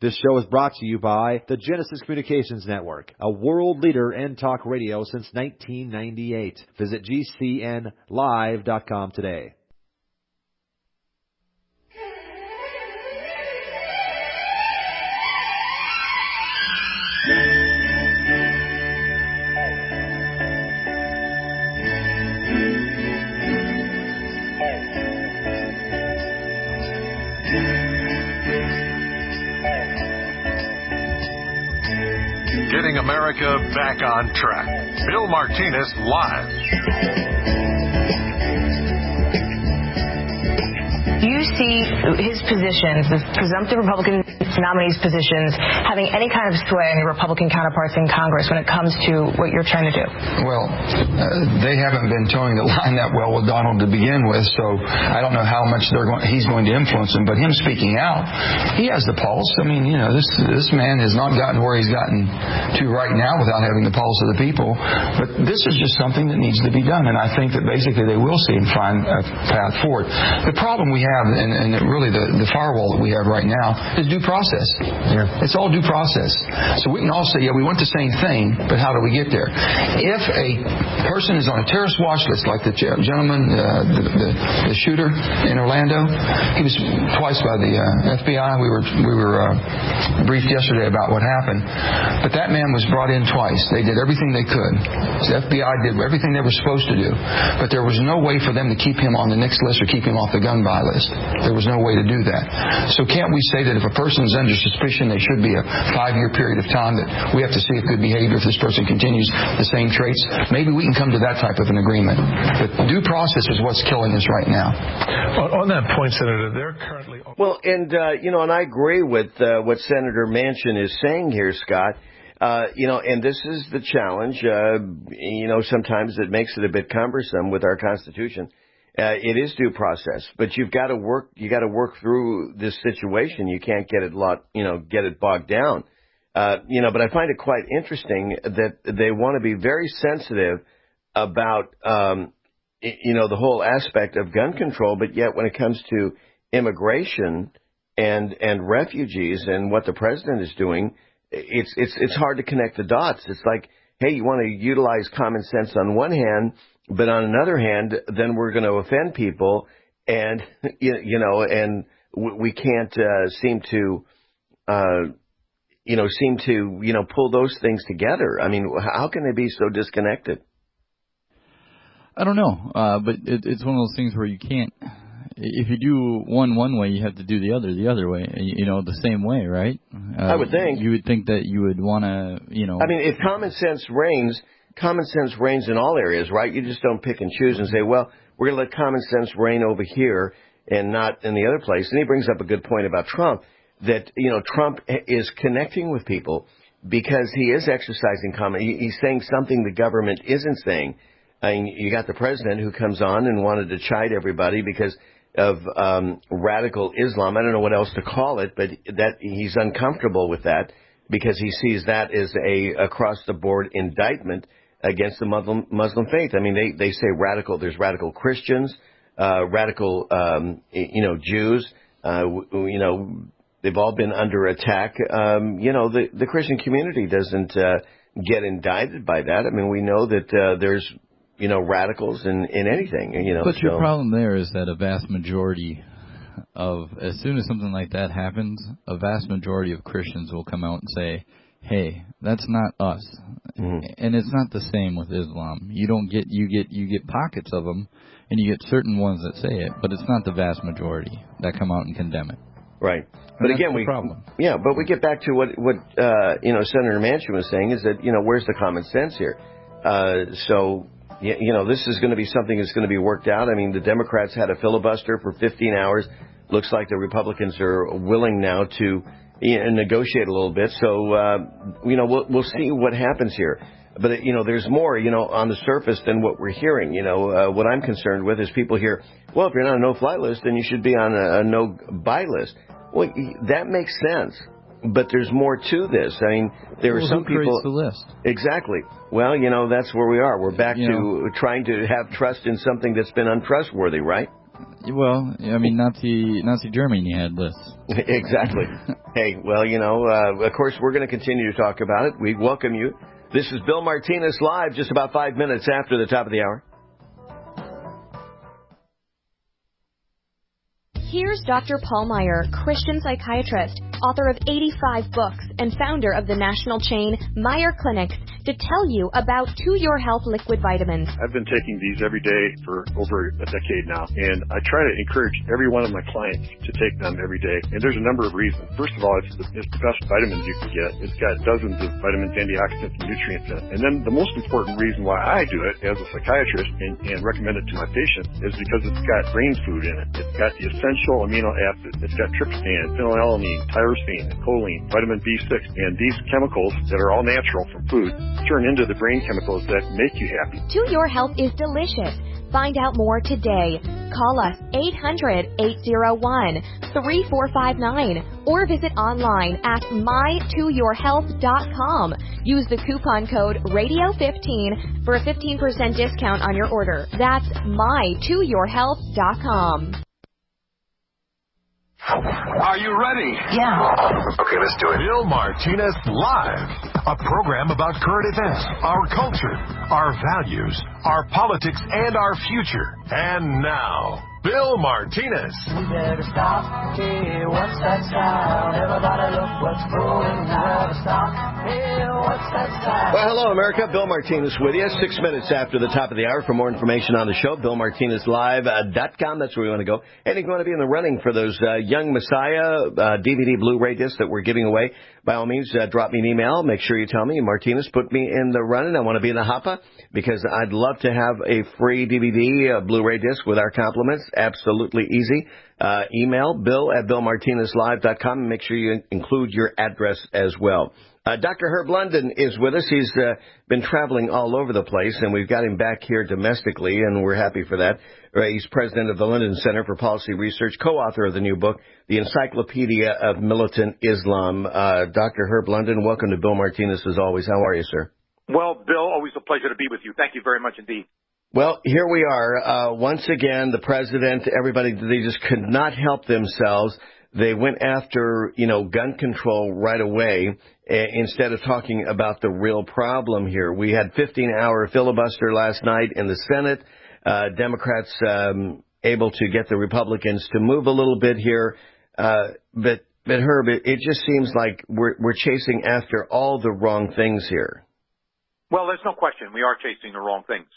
This show is brought to you by the Genesis Communications Network, a world leader in talk radio since 1998. Visit GCNlive.com today. Getting America back on track. Bill Martinez live. Do you see his positions, the presumptive Republican nominees' positions, having any kind of sway on your Republican counterparts in Congress when it comes to what you're trying to do? Well, they haven't been towing the line that well with Donald to begin with, so I don't know how much he's going to influence him. But him speaking out, he has the pulse. I mean, you know, this man has not gotten where he's gotten to right now without having the pulse of the people. But this is just something that needs to be done, and I think that basically they will see him find a path forward. The problem we have, and really the firewall that we have right now, is due process. Yeah. It's all due process. So we can all say, yeah, we want the same thing, but how do we get there? If a person is on a terrorist watch list, like the gentleman, the shooter in Orlando, he was twice by the FBI. We were briefed yesterday about what happened. But that man was brought in twice. They did everything they could. The FBI did everything they were supposed to do. But there was no way for them to keep him on the next list or keep him off the gun buy list. There was no way to do that. So can't we say that if a person's under suspicion, there should be a 5-year period of time that we have to see if good behavior, if this person continues the same traits? Maybe we can come to that type of an agreement. But due process is what's killing us right now. On that point, Senator, they're currently... Well, and, and I agree with what Senator Manchin is saying here, Scott. And this is the challenge. Sometimes it makes it a bit cumbersome with our Constitution. It is due process, but you've got to work. You got to work through this situation. You can't get it bogged down. But I find it quite interesting that they want to be very sensitive about, the whole aspect of gun control. But yet, when it comes to immigration and refugees and what the president is doing, it's hard to connect the dots. It's like, hey, you want to utilize common sense on one hand, but on another hand, then we're going to offend people, and and we can't seem to pull those things together. I mean, how can they be so disconnected? I don't know, but it's one of those things where you can't. If you do one way, you have to do the other way. The same way, right? I would think. You would think that you would want to, I mean, if common sense reigns in all areas, right? You just don't pick and choose and say, well, we're going to let common sense reign over here and not in the other place. And he brings up a good point about Trump, that, Trump is connecting with people because he is exercising he's saying something the government isn't saying. I mean, you got the president who comes on and wanted to chide everybody because of radical Islam. I don't know what else to call it, but that he's uncomfortable with that because he sees that as a across-the-board indictment against the Muslim faith. I mean, they say radical. There's radical Christians, radical, Jews. They've all been under attack. The Christian community doesn't get indicted by that. I mean, we know that there's radicals in anything. But your problem there is that a vast majority as soon as something like that happens, a vast majority of Christians will come out and say, hey, that's not us. Mm-hmm. And it's not the same with Islam. You get pockets of them, and you get certain ones that say it, but it's not the vast majority that come out and condemn it. Right. But again, but we get back to what Senator Manchin was saying is that, where's the common sense here? This is going to be something that's going to be worked out. I mean, the Democrats had a filibuster for 15 hours. Looks like the Republicans are willing now to negotiate a little bit. So, we'll see what happens here. But, there's more, on the surface than what we're hearing. What I'm concerned with is people hear, well, if you're not on a no-fly list, then you should be on a no-buy list. Well, that makes sense. But there's more to this. I mean, there are some people. Who creates the list? Exactly. Well, that's where we are. We're back to trying to have trust in something that's been untrustworthy, right? Well, I mean, Nazi Germany had lists. Exactly. Hey, well, of course, we're going to continue to talk about it. We welcome you. This is Bill Martinez Live, just about 5 minutes after the top of the hour. Here's Dr. Paul Meyer, Christian psychiatrist, author of 85 books, and founder of the national chain Meyer Clinics, to tell you about To Your Health liquid vitamins. I've been taking these every day for over a decade now, and I try to encourage every one of my clients to take them every day. And there's a number of reasons. First of all, it's the best vitamins you can get. It's got dozens of vitamins, antioxidants, and nutrients in it. And then the most important reason why I do it as a psychiatrist and recommend it to my patients is because it's got brain food in it. It's got the essential amino acids. It's got tryptophan, phenylalanine, tyrosine, choline, vitamin B6, and these chemicals that are all natural from food turn into the brain chemicals that make you happy. To Your Health is delicious. Find out more today. Call us 800-801-3459 or visit online at mytoyourhealth.com. Use the coupon code RADIO15 for a 15% discount on your order. That's mytoyourhealth.com. Are you ready? Yeah. Okay, let's do it. Bill Martinez Live, a program about current events, our culture, our values, our politics, and our future. And now, Bill Martinez. We better stop. Hey, what's that sound? Everybody look what's going on. Stop. Hey, what's that sound? Well, hello, America. Bill Martinez with you. 6 minutes after the top of the hour. For more information on the show, BillMartinezLive.com. That's where we want to go. And if you want to be in the running for those Young Messiah DVD Blu-ray discs that we're giving away, by all means, drop me an email. Make sure you tell me, Martinez, put me in the running. I want to be in the hoppa because I'd love to have a free DVD Blu-ray disc with our compliments. Absolutely easy. Email bill@BillMartinezLive.com and make sure you include your address as well. Dr. Herb London is with us. He's been traveling all over the place, and we've got him back here domestically, and we're happy for that. He's president of the London Center for Policy Research, co-author of the new book, The Encyclopedia of Militant Islam. Dr. Herb London, welcome to Bill Martinez as always. How are you, sir? Well, Bill, always a pleasure to be with you. Thank you very much indeed. Well, here we are. Once again, the president, everybody, they just could not help themselves. They went after, gun control right away instead of talking about the real problem here. We had 15-hour filibuster last night in the Senate. Democrats able to get the Republicans to move a little bit here. But Herb, it just seems like we're chasing after all the wrong things here. Well, there's no question. We are chasing the wrong things.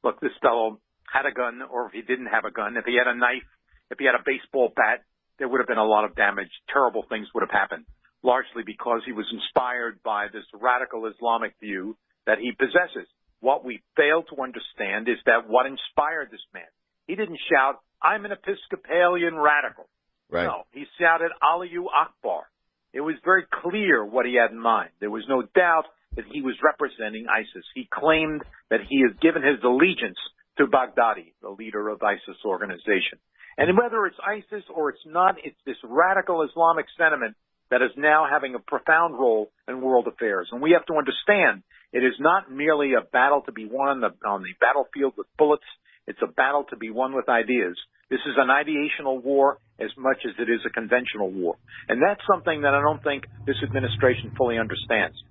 Look, this fellow had a gun, or if he didn't have a gun, if he had a knife, if he had a baseball bat, there would have been a lot of damage. Terrible things would have happened, largely because he was inspired by this radical Islamic view that he possesses. What we fail to understand is that what inspired this man, he didn't shout, "I'm an Episcopalian radical." Right. No, he shouted, "Allahu Akbar." It was very clear what he had in mind. There was no doubt that he was representing ISIS. He claimed that he has given his allegiance to Baghdadi, the leader of ISIS organization. And whether it's ISIS or it's not, it's this radical Islamic sentiment that is now having a profound role in world affairs. And we have to understand it is not merely a battle to be won on the battlefield with bullets. It's a battle to be won with ideas. This is an ideational war as much as it is a conventional war. And that's something that I don't think this administration fully understands.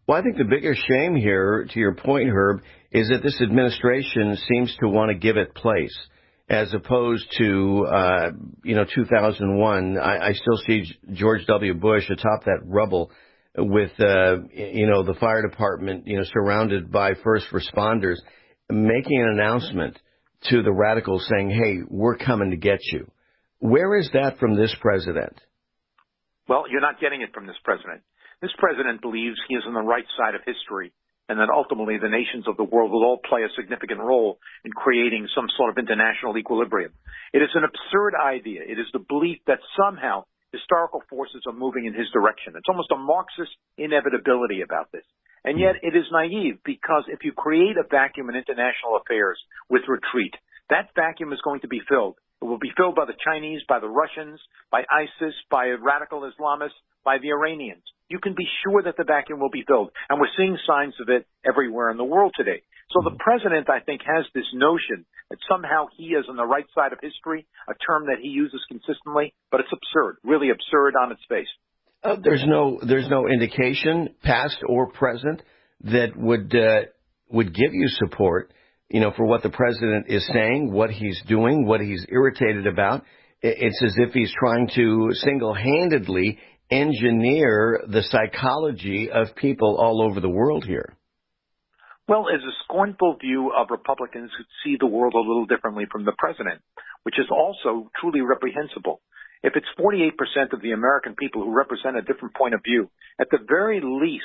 Well, I think the bigger shame here, to your point, Herb, is that this administration seems to want to give it place, as opposed to, 2001. I still see George W. Bush atop that rubble with, the fire department, surrounded by first responders, making an announcement to the radicals saying, hey, we're coming to get you. Where is that from this president? Well, you're not getting it from this president. This president believes he is on the right side of history and that ultimately the nations of the world will all play a significant role in creating some sort of international equilibrium. It is an absurd idea. It is the belief that somehow historical forces are moving in his direction. It's almost a Marxist inevitability about this. And yet it is naive because if you create a vacuum in international affairs with retreat, that vacuum is going to be filled. It will be filled by the Chinese, by the Russians, by ISIS, by radical Islamists, by the Iranians. You can be sure that the vacuum will be filled. And we're seeing signs of it everywhere in the world today. So the president, I think, has this notion that somehow he is on the right side of history, a term that he uses consistently, but it's absurd, really absurd on its face. There's no indication, past or present, that would give you support, for what the president is saying, what he's doing, what he's irritated about. It's as if he's trying to single-handedly engineer the psychology of people all over the world here. Well, it's a scornful view of Republicans who see the world a little differently from the president, which is also truly reprehensible. If it's 48% of the American people who represent a different point of view, at the very least,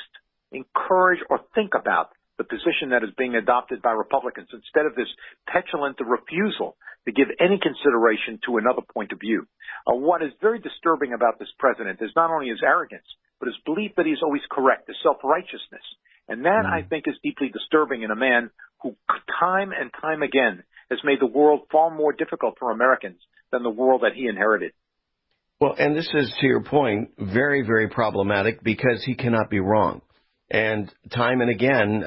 encourage or think about the position that is being adopted by Republicans instead of this petulant refusal to give any consideration to another point of view. What is very disturbing about this president is not only his arrogance, but his belief that he's always correct, his self-righteousness. And that, I think, is deeply disturbing in a man who time and time again has made the world far more difficult for Americans than the world that he inherited. Well, and this is, to your point, very, very problematic because he cannot be wrong. And time and again,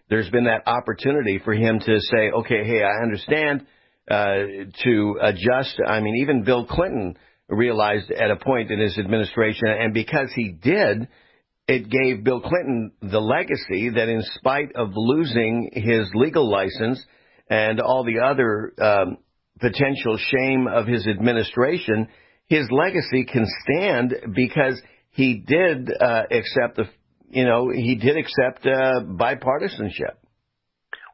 there's been that opportunity for him to say, okay, hey, I understand, to adjust. I mean, even Bill Clinton realized at a point in his administration, and because he did, it gave Bill Clinton the legacy that in spite of losing his legal license and all the other potential shame of his administration, his legacy can stand because he did accept bipartisanship.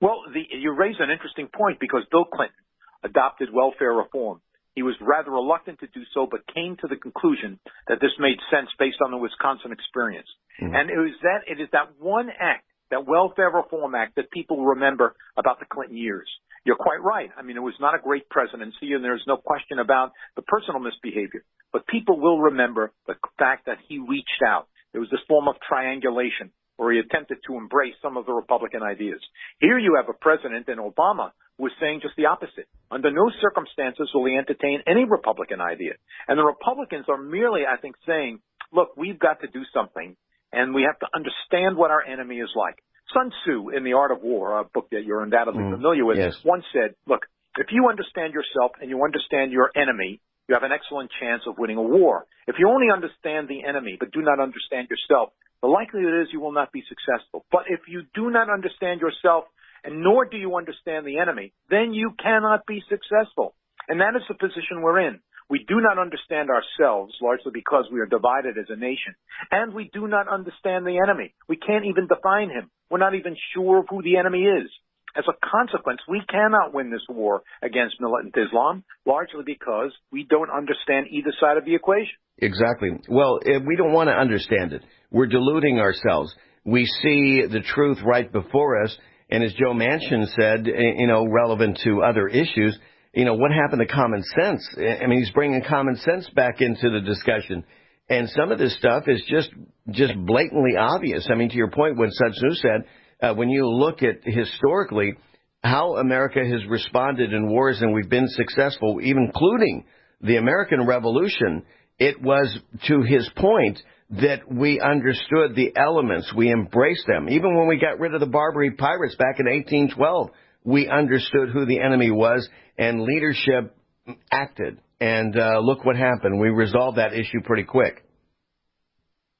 Well, you raise an interesting point because Bill Clinton adopted welfare reform. He was rather reluctant to do so, but came to the conclusion that this made sense based on the Wisconsin experience. Mm-hmm. And it is that one act, that Welfare Reform Act, that people remember about the Clinton years. You're quite right. I mean, it was not a great presidency, and there's no question about the personal misbehavior. But people will remember the fact that he reached out. There was this form of triangulation where he attempted to embrace some of the Republican ideas. Here you have a president in Obama who was saying just the opposite. Under no circumstances will he entertain any Republican idea. And the Republicans are merely, I think, saying, look, we've got to do something, and we have to understand what our enemy is like. Sun Tzu, in The Art of War, a book that you're undoubtedly familiar with, once said, look, if you understand yourself and you understand your enemy, you have an excellent chance of winning a war. If you only understand the enemy but do not understand yourself, the likelihood is you will not be successful. But if you do not understand yourself and nor do you understand the enemy, then you cannot be successful. And that is the position we're in. We do not understand ourselves, largely because we are divided as a nation. And we do not understand the enemy. We can't even define him. We're not even sure of who the enemy is. As a consequence, we cannot win this war against militant Islam, largely because we don't understand either side of the equation. Exactly. Well, we don't want to understand it. We're deluding ourselves. We see the truth right before us. And as Joe Manchin said, relevant to other issues, what happened to common sense? I mean, he's bringing common sense back into the discussion. And some of this stuff is just blatantly obvious. I mean, to your point, what Sun Tzu said, when you look at historically how America has responded in wars and we've been successful, even including the American Revolution, it was to his point that we understood the elements. We embraced them. Even when we got rid of the Barbary pirates back in 1812, we understood who the enemy was, and leadership acted. And look what happened. We resolved that issue pretty quick.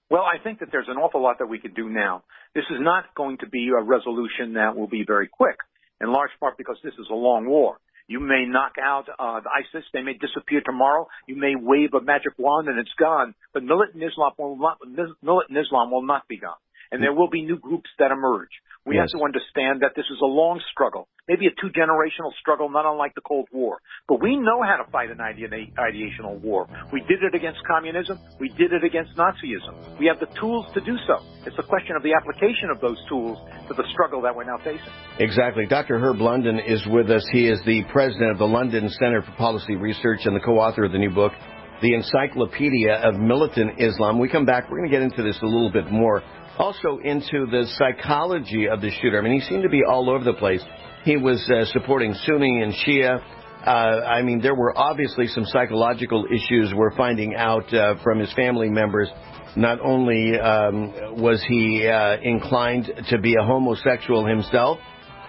Well, I think that there's an awful lot that we could do now. This is not going to be a resolution that will be very quick, in large part because this is a long war. You may knock out ISIS. They may disappear tomorrow. You may wave a magic wand and it's gone. But militant Islam will not be gone. And there will be new groups that emerge. We have to understand that this is a long struggle, maybe a two-generational struggle, not unlike the Cold War. But we know how to fight an ideational war. We did it against communism. We did it against Nazism. We have the tools to do so. It's a question of the application of those tools to the struggle that we're now facing. Exactly. Dr. Herb London is with us. He is the president of the London Center for Policy Research and the co-author of the new book, The Encyclopedia of Militant Islam. We come back, we're going to get into this a little bit more. Also into the psychology of the shooter. I mean, he seemed to be all over the place. He was supporting Sunni and Shia. I mean, there were obviously some psychological issues we're finding out from his family members. Not only was he inclined to be a homosexual himself,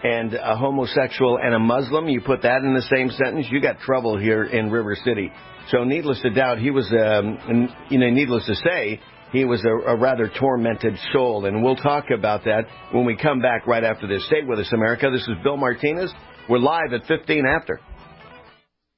and a homosexual and a Muslim, you put that in the same sentence, you got trouble here in River City. So needless to doubt, he was, needless to say, he was a rather tormented soul. And we'll talk about that when we come back right after this. Stay with us, America. This is Bill Martinez. We're live at 15 after.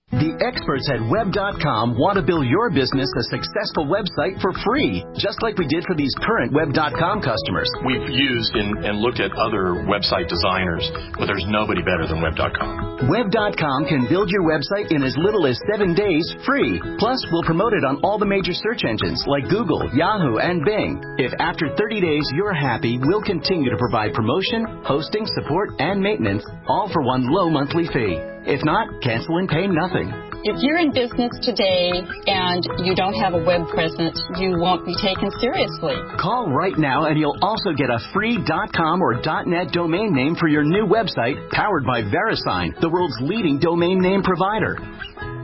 The experts at Web.com want to build your business a successful website for free, just like we did for these current Web.com customers. We've used and looked at other website designers, but there's nobody better than Web.com. Web.com can build your website in as little as 7 days free. Plus, we'll promote it on all the major search engines like Google, Yahoo, and Bing. If after 30 days you're happy, we'll continue to provide promotion, hosting, support, and maintenance, all for one low monthly fee. If not, cancel and pay nothing. If you're in business today and you don't have a web presence, you won't be taken seriously. Call right now and you'll also get a free .com or .net domain name for your new website powered by VeriSign, the world's leading domain name provider.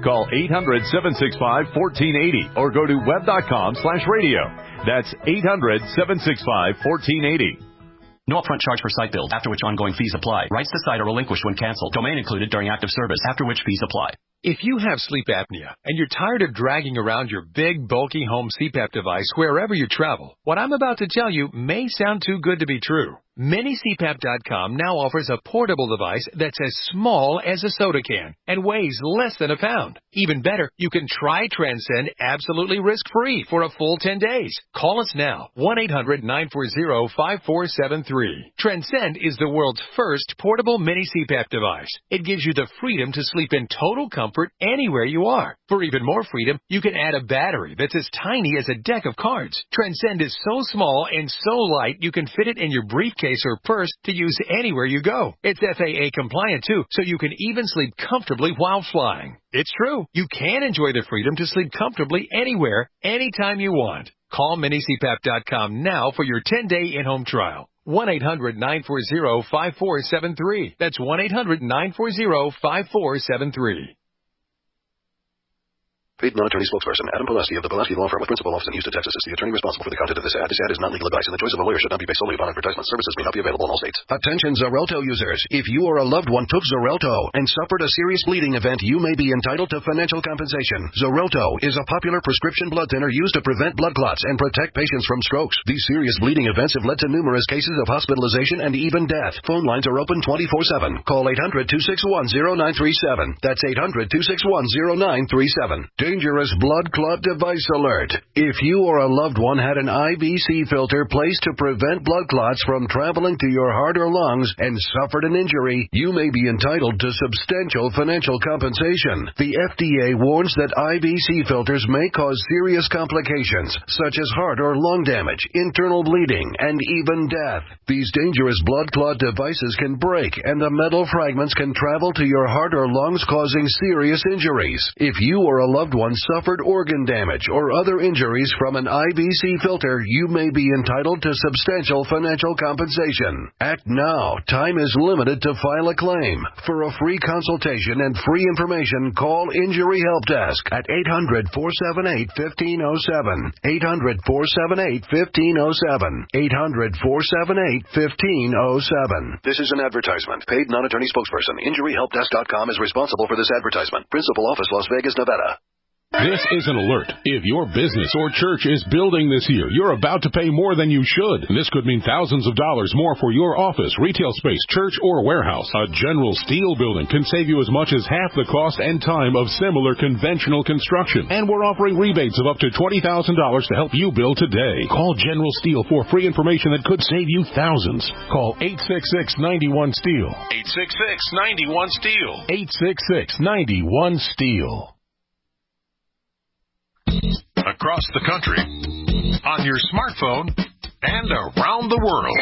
Call 800-765-1480 or go to web.com/radio. That's 800-765-1480. No upfront charge for site build, after which ongoing fees apply. Rights to site are relinquished when canceled. Domain included during active service, after which fees apply. If you have sleep apnea and you're tired of dragging around your big, bulky home CPAP device wherever you travel, what I'm about to tell you may sound too good to be true. MiniCPAP.com now offers a portable device that's as small as a soda can and weighs less than a pound. Even better, you can try Transcend absolutely risk-free for a full 10 days. Call us now, 1-800-940-5473. Transcend is the world's first portable mini CPAP device. It gives you the freedom to sleep in total comfort anywhere you are. For even more freedom, you can add a battery that's as tiny as a deck of cards. Transcend is so small and so light you can fit it in your briefcase or purse to use anywhere you go. It's FAA compliant too, so you can even sleep comfortably while flying. It's true. You can enjoy the freedom to sleep comfortably anywhere, anytime you want. Call minicpap.com now for your 10-day in-home trial. 1-800-940-5473. That's 1-800-940-5473. Paid non-attorney spokesperson Adam Pulaski of the Pulaski Law Firm with principal office in Houston, Texas is the attorney responsible for the content of this ad. This ad is not legal advice, and the choice of a lawyer should not be based solely upon advertisement. Services may not be available in all states. Attention Xarelto users. If you or a loved one took Xarelto and suffered a serious bleeding event, you may be entitled to financial compensation. Xarelto is a popular prescription blood thinner used to prevent blood clots and protect patients from strokes. These serious bleeding events have led to numerous cases of hospitalization and even death. Phone lines are open 24/7. Call 800-261-0937. That's 800-261-0937. Dangerous blood clot device alert. If you or a loved one had an IVC filter placed to prevent blood clots from traveling to your heart or lungs and suffered an injury, you may be entitled to substantial financial compensation. The FDA warns that IVC filters may cause serious complications, such as heart or lung damage, internal bleeding, and even death. These dangerous blood clot devices can break, and the metal fragments can travel to your heart or lungs, causing serious injuries. If you or a loved one suffered organ damage or other injuries from an IVC filter, you may be entitled to substantial financial compensation. Act now. Time is limited to file a claim. For a free consultation and free information, call Injury Help Desk at 800-478-1507. 800-478-1507. 800-478-1507. This is an advertisement. Paid non-attorney spokesperson. InjuryHelpDesk.com is responsible for this advertisement. Principal office, Las Vegas, Nevada. This is an alert. If your business or church is building this year, you're about to pay more than you should. This could mean thousands of dollars more for your office, retail space, church, or warehouse. A General Steel building can save you as much as half the cost and time of similar conventional construction. And we're offering rebates of up to $20,000 to help you build today. Call General Steel for free information that could save you thousands. Call 866-91-STEEL. 866-91-STEEL. 866-91-STEEL. Across the country, on your smartphone, and around the world.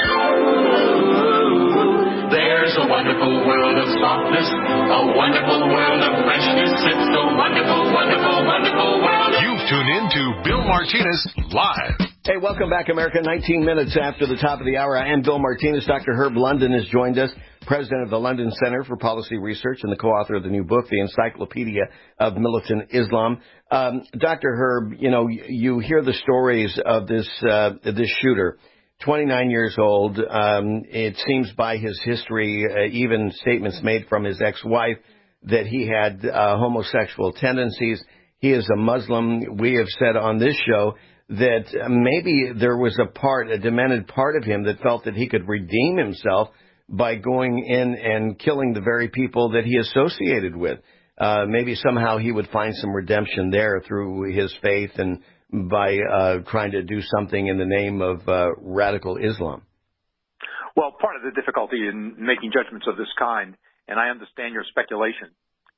There's a wonderful world of softness, a wonderful world of freshness. It's a wonderful, wonderful, wonderful world. You've tuned in to Bill Martinez Live. Hey, welcome back, America. 19 minutes after the top of the hour, I am Bill Martinez. Dr. Herb London has joined us, president of the London Center for Policy Research and the co-author of the new book, The Encyclopedia of Militant Islam. Dr. Herb, you know, you hear the stories of this shooter. 29 years old. It seems by his history, even statements made from his ex-wife, that he had homosexual tendencies. He is a Muslim. We have said on this show that maybe there was a demented part of him that felt that he could redeem himself by going in and killing the very people that he associated with. Maybe somehow he would find some redemption there through his faith and by trying to do something in the name of radical Islam. Well, part of the difficulty in making judgments of this kind, and I understand your speculation,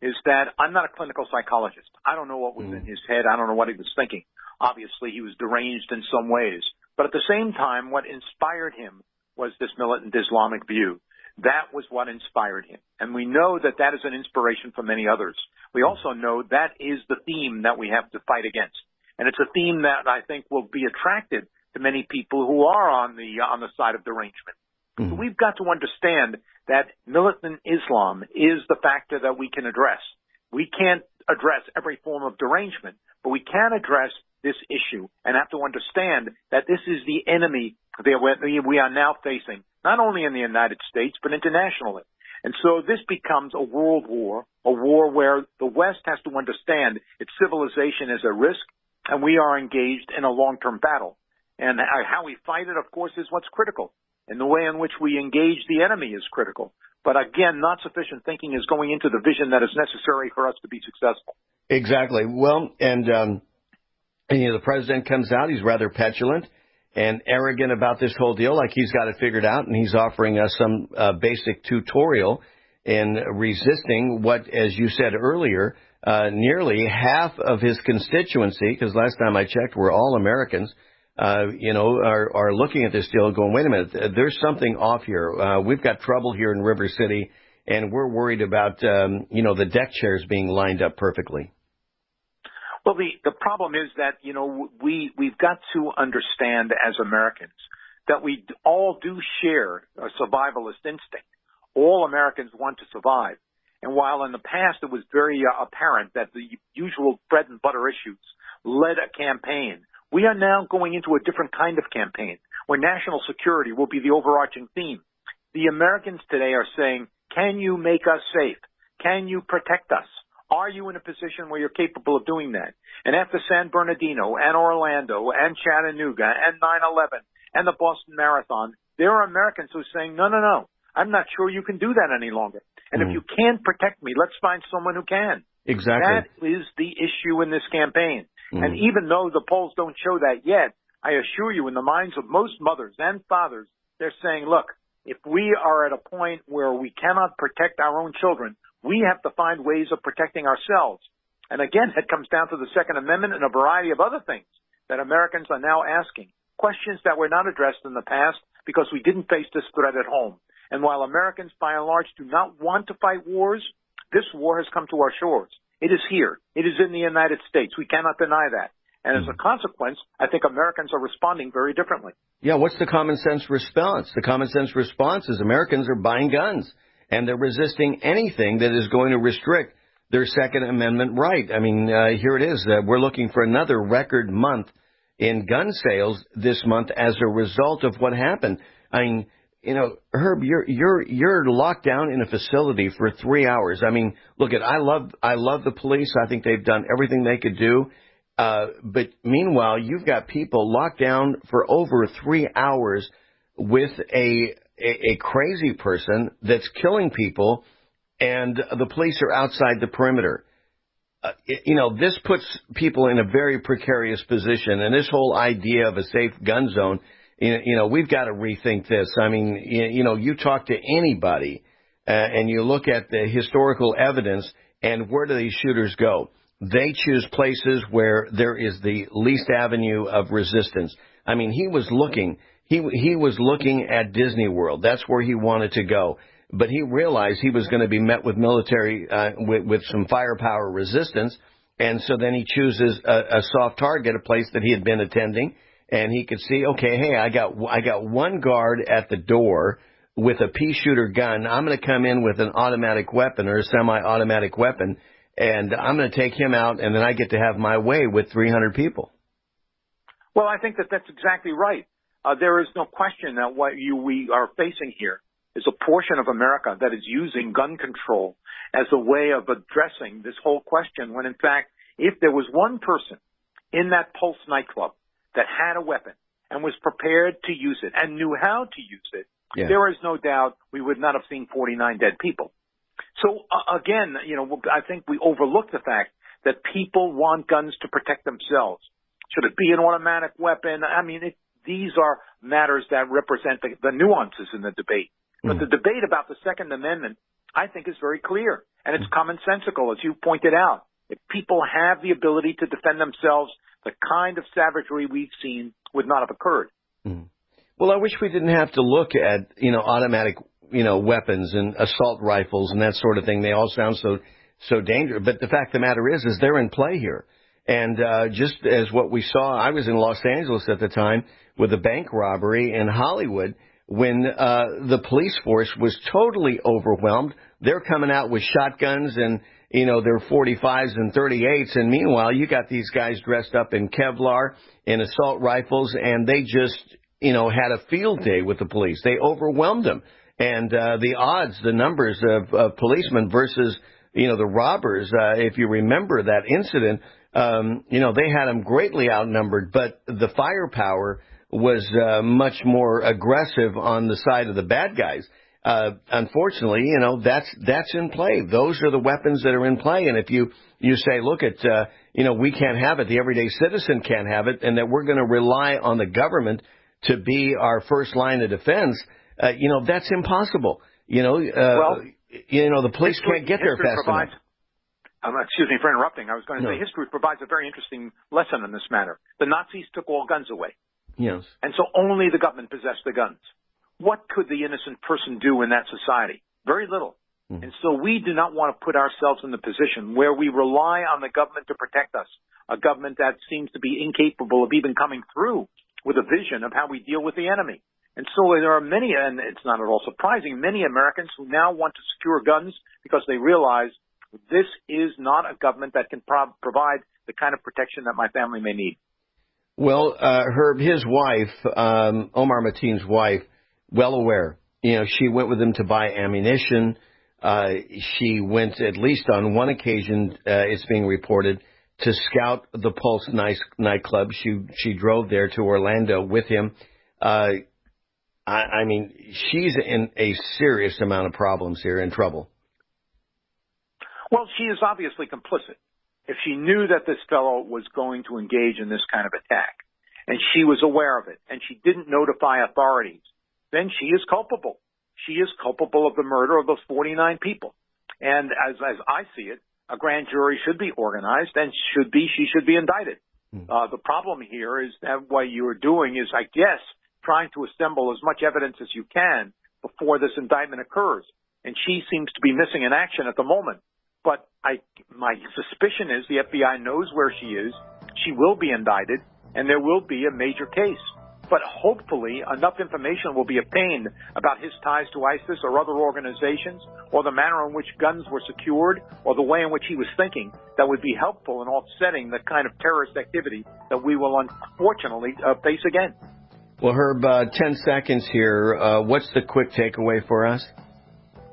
is that I'm not a clinical psychologist. I don't know what was in his head. I don't know what he was thinking. Obviously, he was deranged in some ways. But at the same time, what inspired him was this militant Islamic view. That was what inspired him. And we know that that is an inspiration for many others. We also know that is the theme that we have to fight against. And it's a theme that I think will be attractive to many people who are on the side of derangement. So we've got to understand that militant Islam is the factor that we can address. We can't address every form of derangement, but we can address this issue and have to understand that this is the enemy that we are now facing, not only in the United States, but internationally. And so this becomes a world war, a war where the West has to understand its civilization is a risk, and we are engaged in a long-term battle. And how we fight it, of course, is what's critical. And the way in which we engage the enemy is critical. But again, not sufficient thinking is going into the vision that is necessary for us to be successful. Exactly. Well, and the president comes out. He's rather petulant and arrogant about this whole deal, like he's got it figured out, and he's offering us some basic tutorial in resisting what, as you said earlier, nearly half of his constituency, because last time I checked, we're all Americans, are looking at this deal and going, wait a minute, there's something off here. We've got trouble here in River City, and we're worried about, the deck chairs being lined up perfectly. Well, the problem is that, we've got to understand as Americans that we all do share a survivalist instinct. All Americans want to survive. And while in the past it was very apparent that the usual bread and butter issues led a campaign, we are now going into a different kind of campaign where national security will be the overarching theme. The Americans today are saying, can you make us safe? Can you protect us? Are you in a position where you're capable of doing that? And after San Bernardino and Orlando and Chattanooga and 9/11 and the Boston Marathon, there are Americans who are saying, no, I'm not sure you can do that any longer. And if you can't protect me, let's find someone who can. Exactly. That is the issue in this campaign. And even though the polls don't show that yet, I assure you in the minds of most mothers and fathers, they're saying, look, if we are at a point where we cannot protect our own children, we have to find ways of protecting ourselves. And again, it comes down to the Second Amendment and a variety of other things that Americans are now asking, questions that were not addressed in the past because we didn't face this threat at home. And while Americans, by and large, do not want to fight wars, this war has come to our shores. It is here. It is in the United States. We cannot deny that. And as a consequence, I think Americans are responding very differently. Yeah, what's the common sense response? The common sense response is Americans are buying guns, and they're resisting anything that is going to restrict their Second Amendment right. I mean, here it is. We're looking for another record month in gun sales this month as a result of what happened. I mean, Herb, you're locked down in a facility for 3 hours. I mean, look, I love the police. I think they've done everything they could do. But meanwhile, you've got people locked down for over 3 hours with a crazy person that's killing people, and the police are outside the perimeter. This puts people in a very precarious position, and this whole idea of a safe gun zone, we've got to rethink this. I mean, you talk to anybody, and you look at the historical evidence, and where do these shooters go? They choose places where there is the least avenue of resistance. I mean, he was looking at Disney World. That's where he wanted to go. But he realized he was going to be met with military, with some firepower resistance. And so then he chooses a soft target, a place that he had been attending. And he could see, okay, hey, I got one guard at the door with a pea shooter gun. I'm going to come in with an automatic weapon or a semi-automatic weapon, and I'm going to take him out, and then I get to have my way with 300 people. Well, I think that's exactly right. there is no question that what we are facing here is a portion of America that is using gun control as a way of addressing this whole question, when in fact, if there was one person in that Pulse nightclub that had a weapon and was prepared to use it and knew how to use it, there is no doubt we would not have seen 49 dead people. So again, I think we overlook the fact that people want guns to protect themselves. Should it be an automatic weapon? I mean, these are matters that represent the nuances in the debate. But the debate about the Second Amendment, I think, is very clear, and it's commonsensical, as you pointed out. If people have the ability to defend themselves, the kind of savagery we've seen would not have occurred. Well, I wish we didn't have to look at, automatic, weapons and assault rifles and that sort of thing. They all sound so dangerous. But the fact of the matter is they're in play here. And just as what we saw, I was in Los Angeles at the time with a bank robbery in Hollywood when the police force was totally overwhelmed. They're coming out with shotguns and, their 45s and 38s. And meanwhile, you got these guys dressed up in Kevlar and assault rifles, and they just, had a field day with the police. They overwhelmed them. And the odds, the numbers of policemen versus, the robbers, if you remember that incident, they had them greatly outnumbered. But the firepower was much more aggressive on the side of the bad guys. Unfortunately, that's in play. Those are the weapons that are in play. And if you say, look at, we can't have it, the everyday citizen can't have it, and that we're going to rely on the government to be our first line of defense, that's impossible. The police can't get there fast enough. Excuse me for interrupting. I was going to say history provides a very interesting lesson in this matter. The Nazis took all guns away. Yes. And so only the government possessed the guns. What could the innocent person do in that society? Very little. And so we do not want to put ourselves in the position where we rely on the government to protect us, a government that seems to be incapable of even coming through with a vision of how we deal with the enemy. And so there are many, and it's not at all surprising, many Americans who now want to secure guns because they realize this is not a government that can provide the kind of protection that my family may need. Well, Herb, his wife, Omar Mateen's wife, well aware. She went with him to buy ammunition. She went, at least on one occasion, it's being reported, to scout the Pulse nightclub. She drove there to Orlando with him. I mean, she's in a serious amount of problems here, in trouble. Well, she is obviously complicit. If she knew that this fellow was going to engage in this kind of attack, and she was aware of it, and she didn't notify authorities, then she is culpable. She is culpable of the murder of those 49 people. And as I see it, a grand jury should be organized, and she should be indicted. The problem here is that what you are doing is, I guess, trying to assemble as much evidence as you can before this indictment occurs. And she seems to be missing in action at the moment. But my suspicion is the FBI knows where she is. She will be indicted, and there will be a major case. But hopefully enough information will be obtained about his ties to ISIS or other organizations, or the manner in which guns were secured, or the way in which he was thinking, that would be helpful in offsetting the kind of terrorist activity that we will unfortunately face again. Well, Herb, 10 seconds here. What's the quick takeaway for us?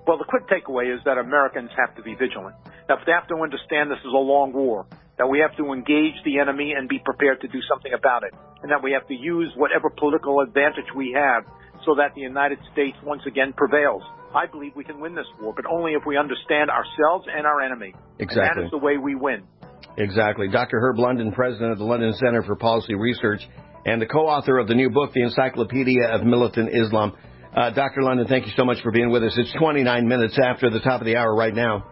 Well, the quick takeaway is that Americans have to be vigilant. That they have to understand this is a long war, that we have to engage the enemy and be prepared to do something about it, and that we have to use whatever political advantage we have so that the United States once again prevails. I believe we can win this war, but only if we understand ourselves and our enemy. Exactly. And that is the way we win. Exactly. Dr. Herb London, president of the London Center for Policy Research and the co-author of the new book, The Encyclopedia of Militant Islam. Dr. London, thank you so much for being with us. It's 29 minutes after the top of the hour right now.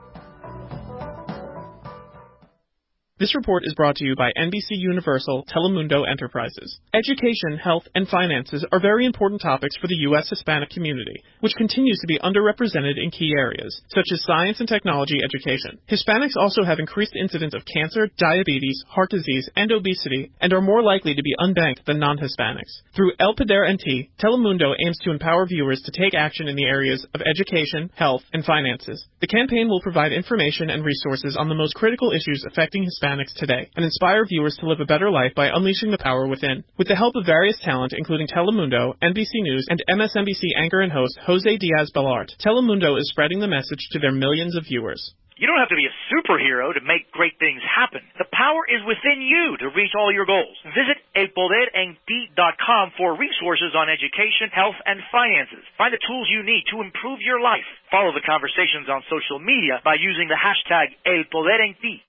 This report is brought to you by NBC Universal Telemundo Enterprises. Education, health, and finances are very important topics for the U.S. Hispanic community, which continues to be underrepresented in key areas, such as science and technology education. Hispanics also have increased incidence of cancer, diabetes, heart disease, and obesity, and are more likely to be unbanked than non-Hispanics. Through El Poder NT, Telemundo aims to empower viewers to take action in the areas of education, health, and finances. The campaign will provide information and resources on the most critical issues affecting Hispanic Hispanics today and inspire viewers to live a better life by unleashing the power within. With the help of various talent, including Telemundo, NBC News, and MSNBC anchor and host Jose Diaz-Balart, Telemundo is spreading the message to their millions of viewers. You don't have to be a superhero to make great things happen. The power is within you to reach all your goals. Visit elpoderendi.com for resources on education, health, and finances. Find the tools you need to improve your life. Follow the conversations on social media by using the hashtag elpoderendi.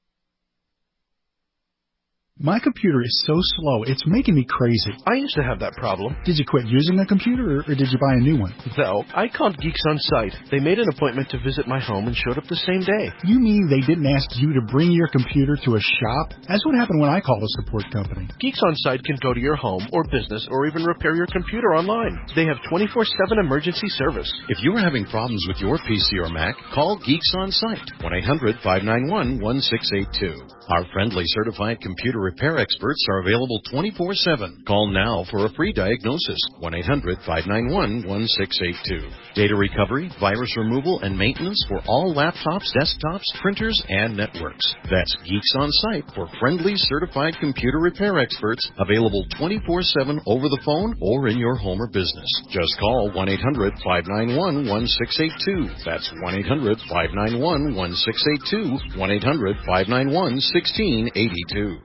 My computer is so slow, it's making me crazy. I used to have that problem. Did you quit using the computer, or did you buy a new one? No, I called Geeks On Site. They made an appointment to visit my home and showed up the same day. You mean they didn't ask you to bring your computer to a shop? That's what happened when I called a support company. Geeks On Site can go to your home or business or even repair your computer online. They have 24/7 emergency service. If you are having problems with your PC or Mac, call Geeks On Site, 1-800-591-1682. Our friendly certified computer repair experts are available 24/7. Call now for a free diagnosis, 1-800-591-1682. Data recovery, virus removal, and maintenance for all laptops, desktops, printers, and networks. That's Geeks On Site for friendly certified computer repair experts, available 24/7 over the phone or in your home or business. Just call 1-800-591-1682. That's 1-800-591-1682, 1-800-591-1682.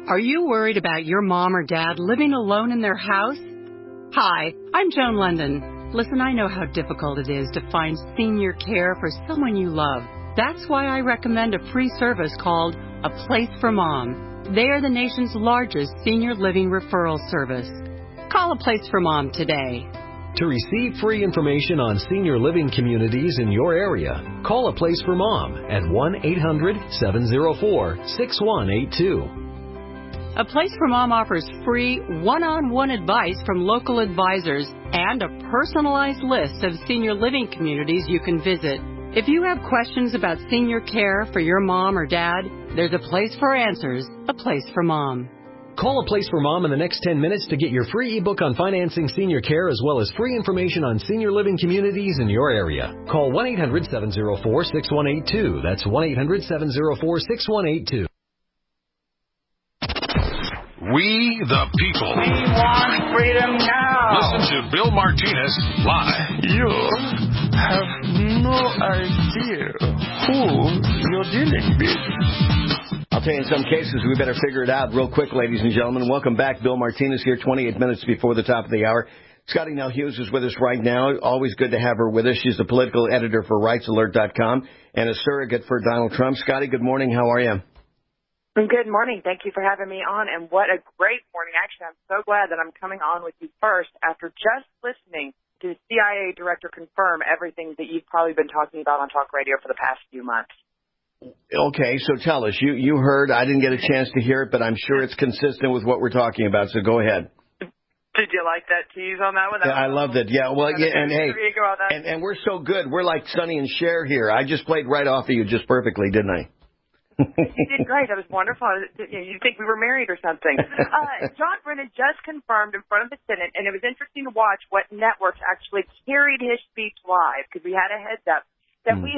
Are you worried about your mom or dad living alone in their house? Hi, I'm Joan London. Listen, I know how difficult it is to find senior care for someone you love. That's why I recommend a free service called A Place for Mom. They are the nation's largest senior living referral service. Call A Place for Mom today. To receive free information on senior living communities in your area, call A Place for Mom at 1-800-704-6182. A Place for Mom offers free one-on-one advice from local advisors and a personalized list of senior living communities you can visit. If you have questions about senior care for your mom or dad, there's a place for answers, A Place for Mom. Call A Place for Mom in the next 10 minutes to get your free ebook on financing senior care as well as free information on senior living communities in your area. Call 1-800-704-6182. That's 1-800-704-6182. We the people. We want freedom now. Listen to Bill Martinez live. You have no idea who you're dealing with. I'll tell you, in some cases, we better figure it out real quick, ladies and gentlemen. Welcome back. Bill Martinez here, 28 minutes before the top of the hour. Scotty Nell Hughes is with us right now. Always good to have her with us. She's the political editor for RightsAlert.com and a surrogate for Donald Trump. Scotty, good morning. How are you? Good morning. Thank you for having me on, and what a great morning. Actually, I'm so glad that I'm coming on with you first after just listening to the CIA director confirm everything that you've probably been talking about on talk radio for the past few months. Okay, so tell us. You heard. I didn't get a chance to hear it, but I'm sure it's consistent with what we're talking about, so go ahead. Did you like that tease on that one? Yeah, I loved it. Yeah, well, yeah, and hey, and we're so good. We're like Sonny and Cher here. I just played right off of you just perfectly, didn't I? You did great. That was wonderful. You'd think we were married or something. John Brennan just confirmed in front of the Senate, and it was interesting to watch what networks actually carried his speech live, because we had a heads up that we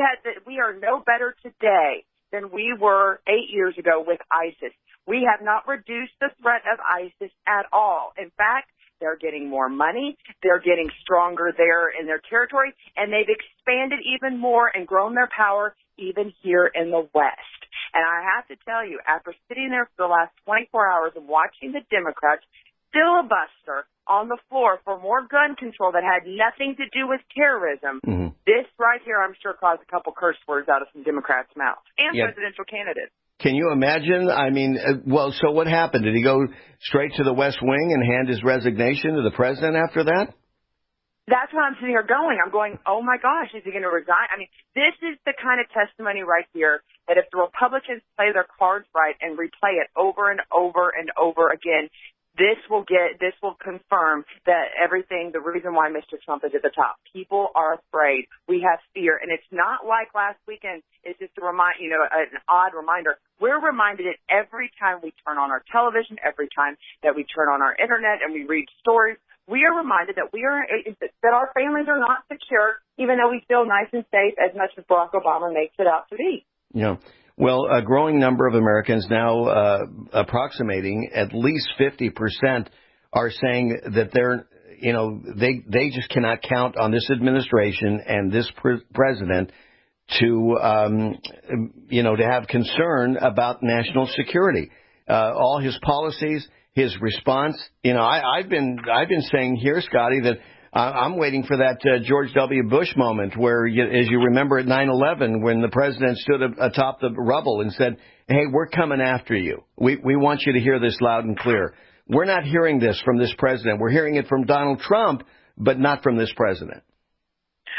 are no better today than we were 8 years ago with ISIS. We have not reduced the threat of ISIS at all. In fact, they're getting more money. They're getting stronger there in their territory, and they've expanded even more and grown their power even here in the West. And I have to tell you, after sitting there for the last 24 hours and watching the Democrats filibuster on the floor for more gun control that had nothing to do with terrorism, this right here, I'm sure, caused a couple curse words out of some Democrats' mouths and presidential candidates. Can you imagine? I mean, well, so what happened? Did he go straight to the West Wing and hand his resignation to the president after that? That's what I'm sitting here going. I'm going, oh, my gosh, is he going to resign? I mean, this is the kind of testimony right here that if the Republicans play their cards right and replay it over and over and over again, this will confirm that everything, the reason why Mr. Trump is at the top. People are afraid. We have fear. And it's not like last weekend. It's just an odd reminder. We're reminded it every time we turn on our television, every time that we turn on our internet and we read stories. We are reminded that that our families are not secure, even though we feel nice and safe as much as Barack Obama makes it out to be. Yeah. Well, a growing number of Americans now approximating at least 50% are saying that they just cannot count on this administration and this president to have concern about national security. All his policies, his response. I've been saying here, Scotty, that I'm waiting for that George W. Bush moment where, as you remember at 9/11, when the president stood atop the rubble and said, "Hey, we're coming after you. We want you to hear this loud and clear." We're not hearing this from this president. We're hearing it from Donald Trump, but not from this president.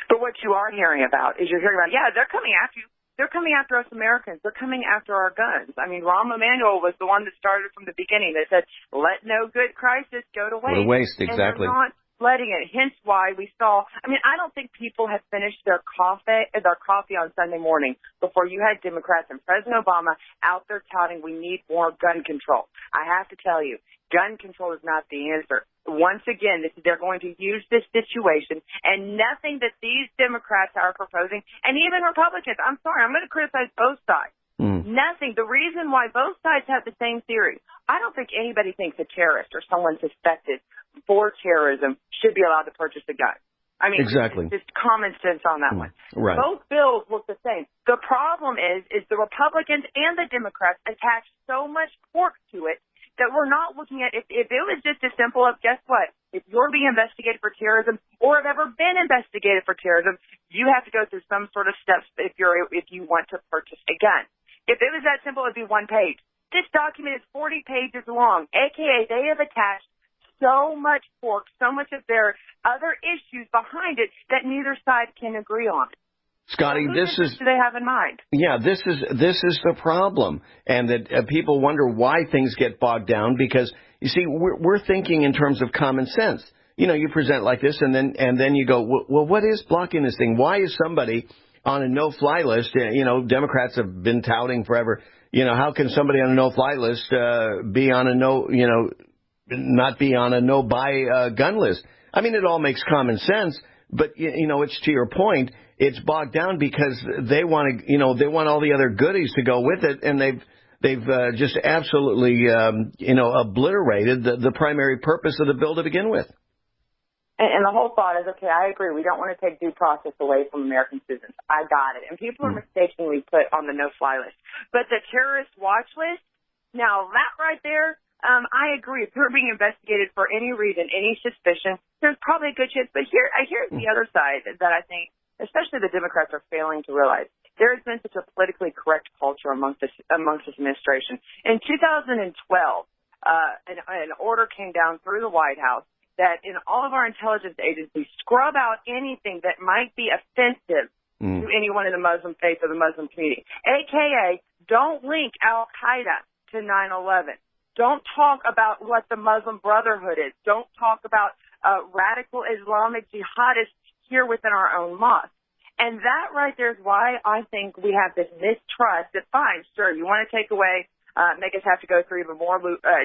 But what you are hearing about is you're hearing about, yeah, they're coming after you. They're coming after us Americans. They're coming after our guns. I mean, Rahm Emanuel was the one that started from the beginning. That said, let no good crisis go to waste. Go to waste, exactly. And they're not letting it. Hence why we saw, I don't think people have finished their coffee on Sunday morning before you had Democrats and President Obama out there touting we need more gun control. I have to tell you, gun control is not the answer. Once again, they're going to use this situation, and nothing that these Democrats are proposing, and even Republicans, I'm sorry, I'm going to criticize both sides. Nothing. The reason why both sides have the same theory, I don't think anybody thinks a terrorist or someone suspected for terrorism should be allowed to purchase a gun. Exactly. Just common sense on that one. Right. Both bills look the same. The problem is the Republicans and the Democrats attach so much pork to it that we're not looking at, if it was just as simple as, guess what? If you're being investigated for terrorism or have ever been investigated for terrorism, you have to go through some sort of steps if you want to purchase a gun. If it was that simple, it'd be one page. This document is 40 pages long, a.k.a. they have attached so much pork, so much of their other issues behind it that neither side can agree on. Scotty, so this is, do they have in mind? Yeah, this is the problem, and that people wonder why things get bogged down because, you see, we're thinking in terms of common sense. You present like this, and then you go, well, what is blocking this thing? Why is somebody on a no-fly list? Democrats have been touting forever. How can somebody on a no-fly list be on a not be on a no-buy gun list? It all makes common sense, but it's to your point. It's bogged down because they want all the other goodies to go with it, and they've just absolutely obliterated the primary purpose of the bill to begin with. And the whole thought is, okay, I agree. We don't want to take due process away from American citizens. I got it. And people are mistakenly put on the no-fly list. But the terrorist watch list, now that right there, I agree. If you're being investigated for any reason, any suspicion, there's probably a good chance. But here's the other side that I think, especially the Democrats, are failing to realize. There has been such a politically correct culture amongst this administration. In 2012, an order came down through the White House that in all of our intelligence agencies scrub out anything that might be offensive to anyone in the Muslim faith or the Muslim community. AKA, don't link Al-Qaeda to 9/11. Don't talk about what the Muslim Brotherhood is. Don't talk about radical Islamic jihadists here within our own mosque. And that right there is why I think we have this mistrust that, fine, sure, you want to take away, make us have to go through even more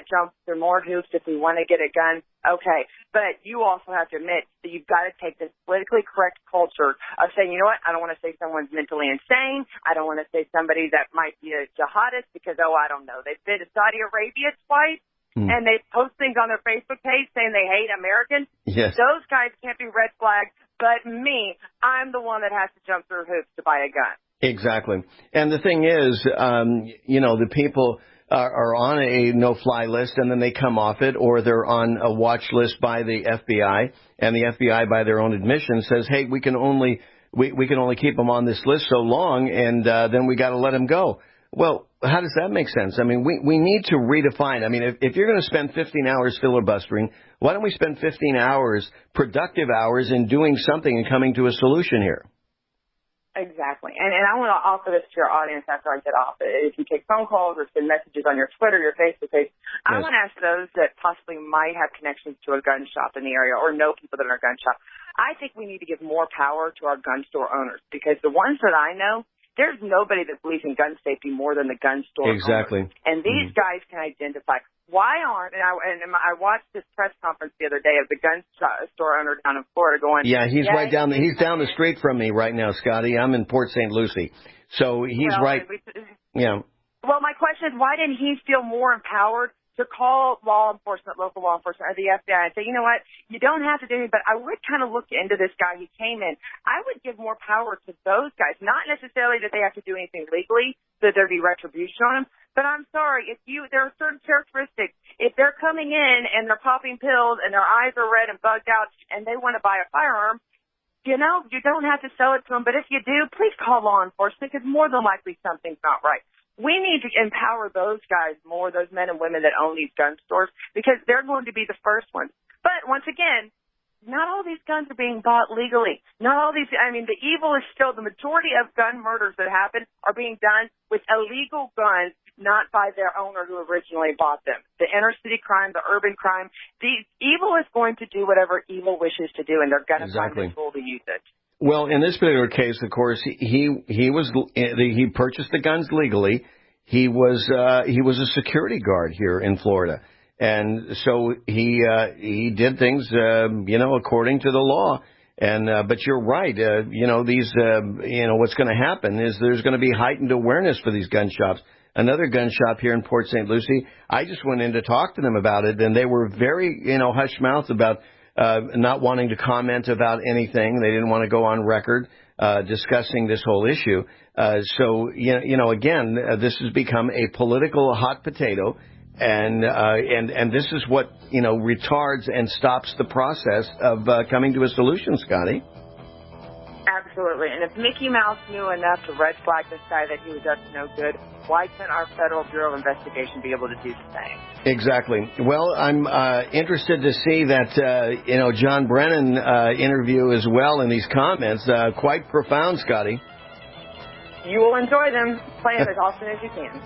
jump through more hoops if we want to get a gun. Okay. But you also have to admit that you've got to take this politically correct culture of saying, you know what, I don't want to say someone's mentally insane. I don't want to say somebody that might be a jihadist because, I don't know. They've been to Saudi Arabia twice. And they post things on their Facebook page saying they hate Americans. Yes. Those guys can't be red flags. But me, I'm the one that has to jump through hoops to buy a gun. Exactly. And the thing is, the people are on a no-fly list and then they come off it, or they're on a watch list by the FBI, and the FBI, by their own admission, says, hey, we can only keep them on this list so long, and then we got to let them go. Well, how does that make sense? We need to redefine. If you're going to spend 15 hours filibustering, why don't we spend 15 hours, productive hours, in doing something and coming to a solution here? Exactly. And I want to offer this to your audience after I get off. If you take phone calls or send messages on your Twitter, your Facebook page, I want to ask those that possibly might have connections to a gun shop in the area or know people that are in a gun shop. I think we need to give more power to our gun store owners, because the ones that I know, there's nobody that believes in gun safety more than the gun store Exactly. owners. And these guys can identify. Why aren't, and I watched this press conference the other day of the gun store owner down in Florida going. Yeah, he's right down. He's down the street from me right now, Scotty. I'm in Port St. Lucie. So he's right. Yeah. Well, my question is, why didn't he feel more empowered to call law enforcement, local law enforcement, or the FBI and say, you know what, you don't have to do anything, but I would kind of look into this guy who came in. I would give more power to those guys, not necessarily that they have to do anything legally, that there'd be retribution on them. But I'm sorry, there are certain characteristics. If they're coming in and they're popping pills and their eyes are red and bugged out and they want to buy a firearm, you know, you don't have to sell it to them. But if you do, please call law enforcement because more than likely something's not right. We need to empower those guys more, those men and women that own these gun stores, because they're going to be the first ones. But once again, not all these guns are being bought legally. Not all these, I mean, the evil is still, the majority of gun murders that happen are being done with illegal guns, not by their owner who originally bought them. The inner city crime, the urban crime, the evil is going to do whatever evil wishes to do, and they're going to find a tool to use it. Well, in this particular case, of course, he purchased the guns legally. He was a security guard here in Florida, and so he did things according to the law. And but you're right. What's going to happen is there's going to be heightened awareness for these gun shops. Another gun shop here in Port St. Lucie, I just went in to talk to them about it, and they were very hush-mouthed about not wanting to comment about anything. They didn't want to go on record discussing this whole issue. Again, this has become a political hot potato, and this is what retards and stops the process of coming to a solution, Scotty. Absolutely. And if Mickey Mouse knew enough to red flag this guy that he was up to no good, why couldn't our Federal Bureau of Investigation be able to do the same? Exactly. Well, I'm interested to see that, John Brennan interview as well in these comments. Quite profound, Scotty. You will enjoy them. Play them as often as you can.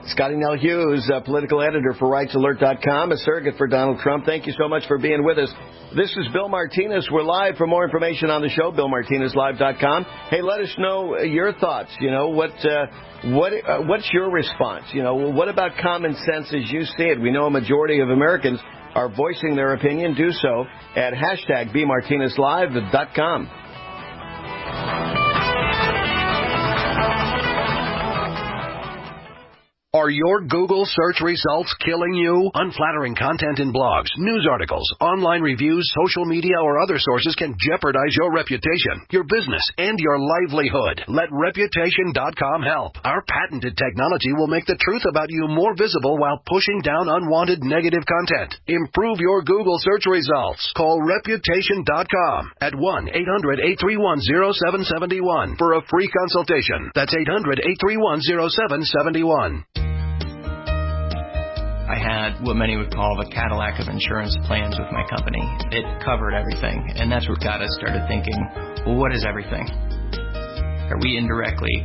Scotty Nell Hughes, political editor for RightsAlert.com, a surrogate for Donald Trump. Thank you so much for being with us. This is Bill Martinez. We're live. For more information on the show, BillMartinezLive.com. Hey, let us know your thoughts. What's your response? What about common sense as you see it? We know a majority of Americans are voicing their opinion. Do so at #BMartinezLive.com. Are your Google search results killing you? Unflattering content in blogs, news articles, online reviews, social media, or other sources can jeopardize your reputation, your business, and your livelihood. Let Reputation.com help. Our patented technology will make the truth about you more visible while pushing down unwanted negative content. Improve your Google search results. Call Reputation.com at 1-800-831-0771 for a free consultation. That's 800-831-0771. I had what many would call the Cadillac of insurance plans with my company. It covered everything, and that's what got us started thinking, well, what is everything? Are we indirectly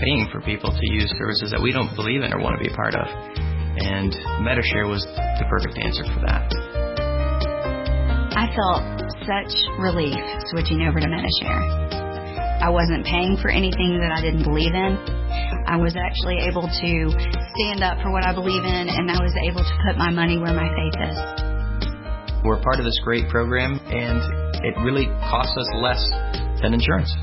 paying for people to use services that we don't believe in or want to be a part of? And MediShare was the perfect answer for that. I felt such relief switching over to MediShare. I wasn't paying for anything that I didn't believe in. I was actually able to stand up for what I believe in, and I was able to put my money where my faith is. We're part of this great program, and it really costs us less than insurance.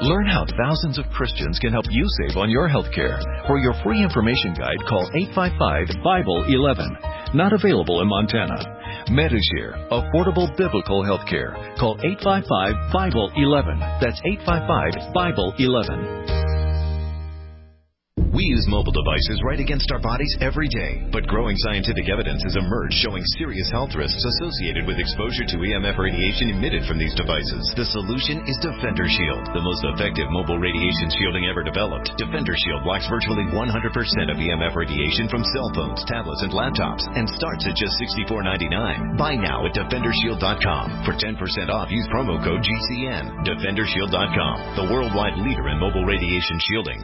Learn how thousands of Christians can help you save on your health care. For your free information guide, call 855-BIBLE-11. Not available in Montana. MediShare, affordable biblical health care. Call 855-BIBLE-11. That's 855-BIBLE-11. We use mobile devices right against our bodies every day, but growing scientific evidence has emerged showing serious health risks associated with exposure to EMF radiation emitted from these devices. The solution is Defender Shield, the most effective mobile radiation shielding ever developed. Defender Shield blocks virtually 100% of EMF radiation from cell phones, tablets, and laptops, and starts at just $64.99. Buy now at DefenderShield.com. For 10% off, use promo code GCN. DefenderShield.com, the worldwide leader in mobile radiation shielding.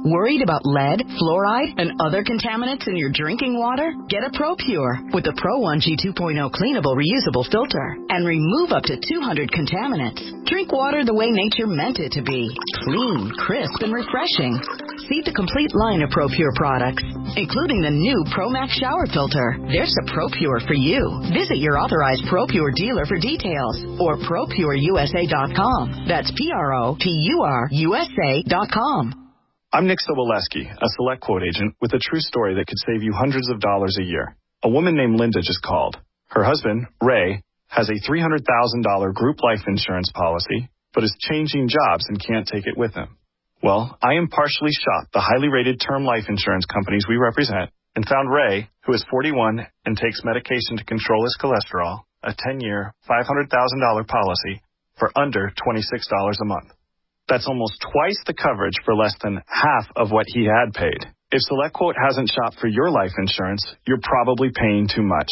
Worried about lead, fluoride, and other contaminants in your drinking water? Get a ProPure with the Pro 1G 2.0 cleanable reusable filter and remove up to 200 contaminants. Drink water the way nature meant it to be. Clean, crisp, and refreshing. See the complete line of ProPure products, including the new ProMax shower filter. There's a ProPure for you. Visit your authorized ProPure dealer for details or ProPureUSA.com. That's ProPureUSA.com. I'm Nick Soboleski, a Select Quote agent with a true story that could save you hundreds of dollars a year. A woman named Linda just called. Her husband, Ray, has a $300,000 group life insurance policy, but is changing jobs and can't take it with him. Well, I impartially shopped the highly rated term life insurance companies we represent and found Ray, who is 41 and takes medication to control his cholesterol, a 10-year, $500,000 policy for under $26 a month. That's almost twice the coverage for less than half of what he had paid. If SelectQuote hasn't shopped for your life insurance, you're probably paying too much.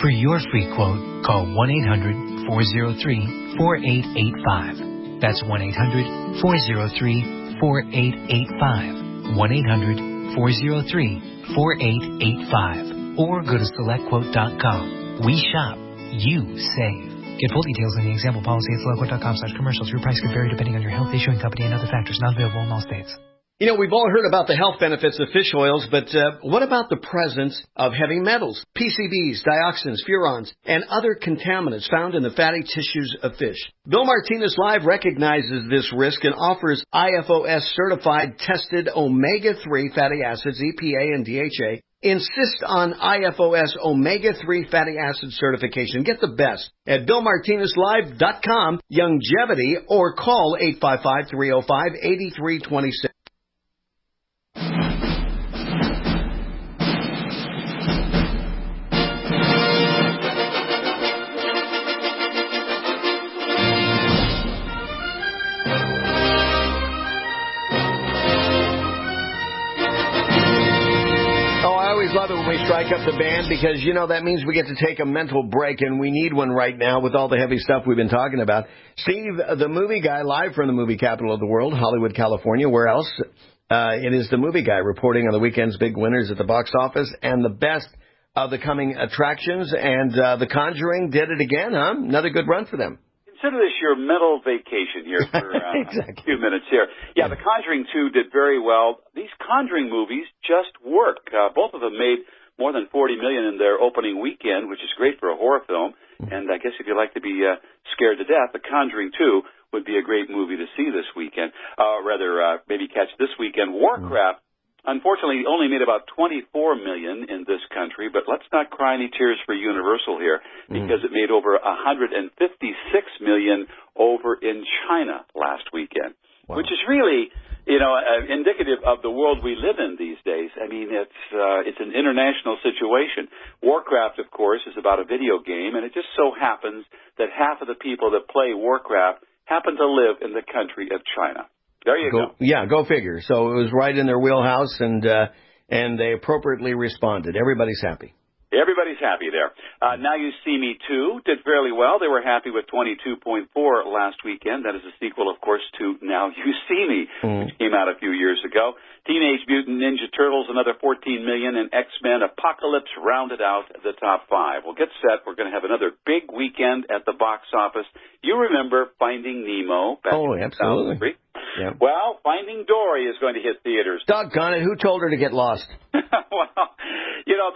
For your free quote, call 1-800-403-4885. That's 1-800-403-4885. 1-800-403-4885. Or go to SelectQuote.com. We shop. You save. Get full details in the example policy at SelectQuote.com/commercials. Your price could vary depending on your health, issuing company, and other factors. Not available in all states. You know, we've all heard about the health benefits of fish oils, but what about the presence of heavy metals, PCBs, dioxins, furans, and other contaminants found in the fatty tissues of fish? Bill Martinez Live recognizes this risk and offers IFOS-certified tested omega-3 fatty acids, EPA and DHA. Insist on IFOS omega-3 fatty acid certification. Get the best at BillMartinezLive.com, Longevity, or call 855-305-8326. Love it when we strike up the band because, you know, that means we get to take a mental break, and we need one right now with all the heavy stuff we've been talking about. Steve, the movie guy, live from the movie capital of the world, Hollywood, California. Where else? It is the movie guy reporting on the weekend's big winners at the box office and the best of the coming attractions. And The Conjuring did it again, huh? Another good run for them. Consider this your mental vacation here for exactly. a few minutes here. Yeah, The Conjuring 2 did very well. These Conjuring movies just work. Both of them made more than $40 million in their opening weekend, which is great for a horror film. And I guess if you like to be scared to death, The Conjuring 2 would be a great movie to see this weekend. Maybe catch this weekend. Warcraft, unfortunately, only made about $24 million in this country, but let's not cry any tears for Universal here because it made over $156 million over in China last weekend, which is really, you know, indicative of the world we live in these days. I mean, it's an international situation. Warcraft, of course, is about a video game, and it just so happens that half of the people that play Warcraft happen to live in the country of China. There you go. Yeah, go figure. So it was right in their wheelhouse, and they appropriately responded. Everybody's happy. Everybody's happy there. Now You See Me 2 did fairly well. They were happy with 22.4 last weekend. That is a sequel, of course, to Now You See Me, which came out a few years ago. Teenage Mutant Ninja Turtles, another $14 million, and X-Men Apocalypse rounded out the top 5. Well, get set. We're going to have another big weekend at the box office. You remember Finding Nemo back in 2003? Yeah. Well, Finding Dory is going to hit theaters. Doggone it, who told her to get lost? Well, you know,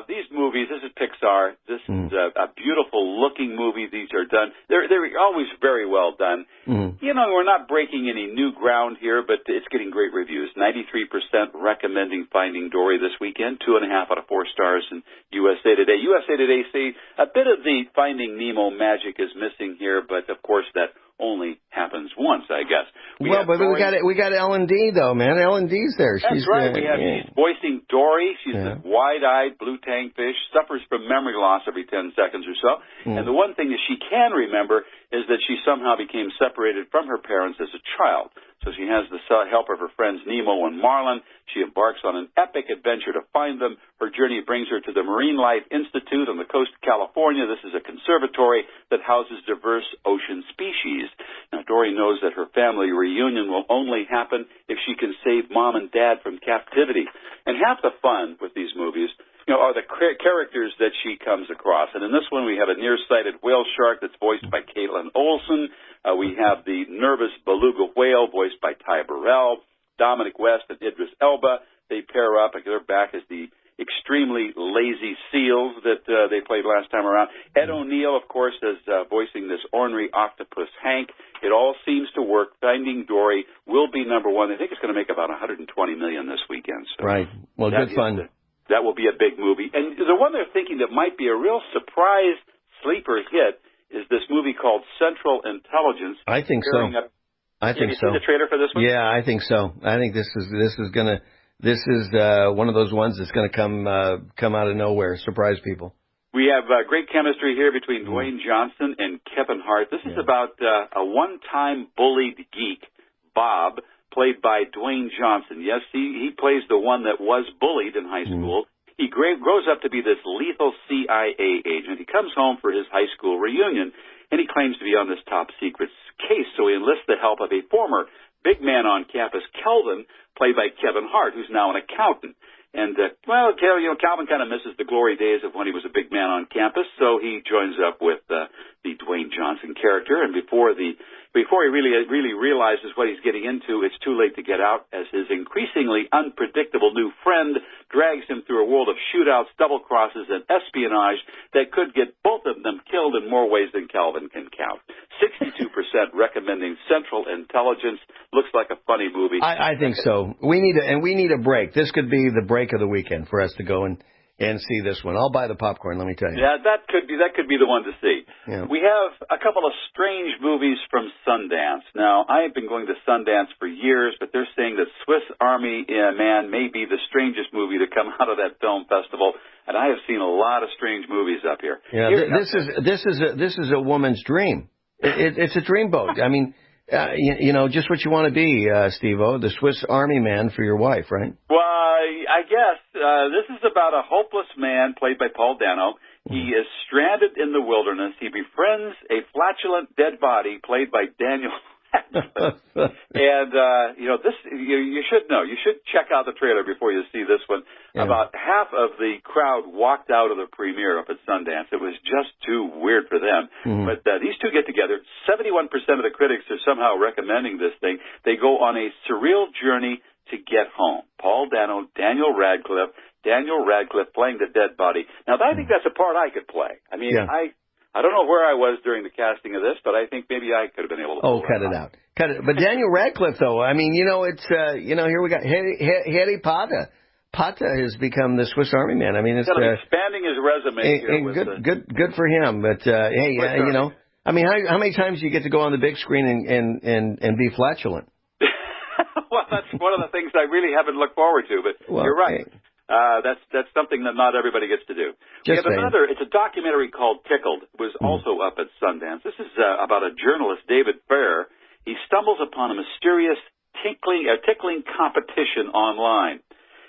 these movies, this is Pixar. This is a beautiful-looking movie. These are done. They're always very well done. You know, we're not breaking any new ground here, but it's getting great reviews. 93% recommending Finding Dory this weekend, 2.5 out of 4 stars in USA Today. USA Today say a bit of the Finding Nemo magic is missing here, but, of course, that only happens once, I guess. We got Ellen-D, though, man. Ellen-D's there. That's right. She's voicing Dory. She's a wide-eyed blue tangfish, suffers from memory loss every 10 seconds or so. And the one thing that she can remember is that she somehow became separated from her parents as a child. So she has the help of her friends Nemo and Marlin. She embarks on an epic adventure to find them. Her journey brings her to the Marine Life Institute on the coast of California. This is a conservatory that houses diverse ocean species. Now, Dory knows that her family reunion will only happen if she can save Mom and Dad from captivity. And half the fun with these movies, you know, are the characters that she comes across. And in this one, we have a nearsighted whale shark that's voiced by Caitlin Olsen. We have the nervous beluga whale voiced by Ty Burrell. Dominic West and Idris Elba. They pair up, and they're back as the extremely lazy seals that they played last time around. Ed O'Neill, of course, is voicing this ornery octopus Hank. It all seems to work. Finding Dory will be number one. I think it's going to make about $120 million this weekend. So right. Well, good fun. That will be a big movie. And the one they're thinking that might be a real surprise sleeper hit is this movie called Central Intelligence. I think so. I think so. Have you seen the trailer for this one? Yeah, I think so. I think this is one of those ones that's going to come out of nowhere, surprise people. We have great chemistry here between Dwayne Johnson and Kevin Hart. This is about a one-time bullied geek, Bob, played by Dwayne Johnson. Yes, he plays the one that was bullied in high school. He grows up to be this lethal CIA agent. He comes home for his high school reunion, and he claims to be on this top-secret case, so he enlists the help of a former big man on campus, Kelvin, played by Kevin Hart, who's now an accountant. And, Calvin kind of misses the glory days of when he was a big man on campus, so he joins up with the Dwayne Johnson character, and before he really realizes what he's getting into, it's too late to get out, as his increasingly unpredictable new friend drags him through a world of shootouts, double crosses, and espionage that could get both of them killed in more ways than Calvin can count. 62% recommending Central Intelligence. Looks like a funny movie. I think so. We need a break. This could be the break of the weekend for us to go and see this one. I'll buy the popcorn, let me tell you. Yeah, that could be the one to see. Yeah. We have a couple of strange movies from Sundance. Now, I have been going to Sundance for years, but they're saying that Swiss Army Man may be the strangest movie to come out of that film festival, and I have seen a lot of strange movies up here. Yeah, this is a woman's dream. It's a dreamboat. I mean, just what you want to be, Steve-O, the Swiss Army Man for your wife, right? Well, I guess this is about a hopeless man played by Paul Dano. He is stranded in the wilderness. He befriends a flatulent dead body played by Daniel Radcliffe. And, you should know. You should check out the trailer before you see this one. Yeah. About half of the crowd walked out of the premiere up at Sundance. It was just too weird for them. Mm-hmm. But these two get together. 71% of the critics are somehow recommending this thing. They go on a surreal journey to get home. Paul Dano, Daniel Radcliffe playing the dead body. Now, I think that's a part I could play. I mean, I don't know where I was during the casting of this, but I think maybe I could have been able to. Oh, cut it out. Cut it. But Daniel Radcliffe, though, I mean, it's, here we got Harry Potter. Potter has become the Swiss Army Man. I mean, it's expanding his resume here. Good for him. But hey, I mean, how many times do you get to go on the big screen and be flatulent? Well, that's one of the things I really haven't looked forward to. But you're right. That's something that not everybody gets to do. We have another. It's a documentary called Tickled. It was also up at Sundance. This is about a journalist, David Fair. He stumbles upon a mysterious tickling competition online.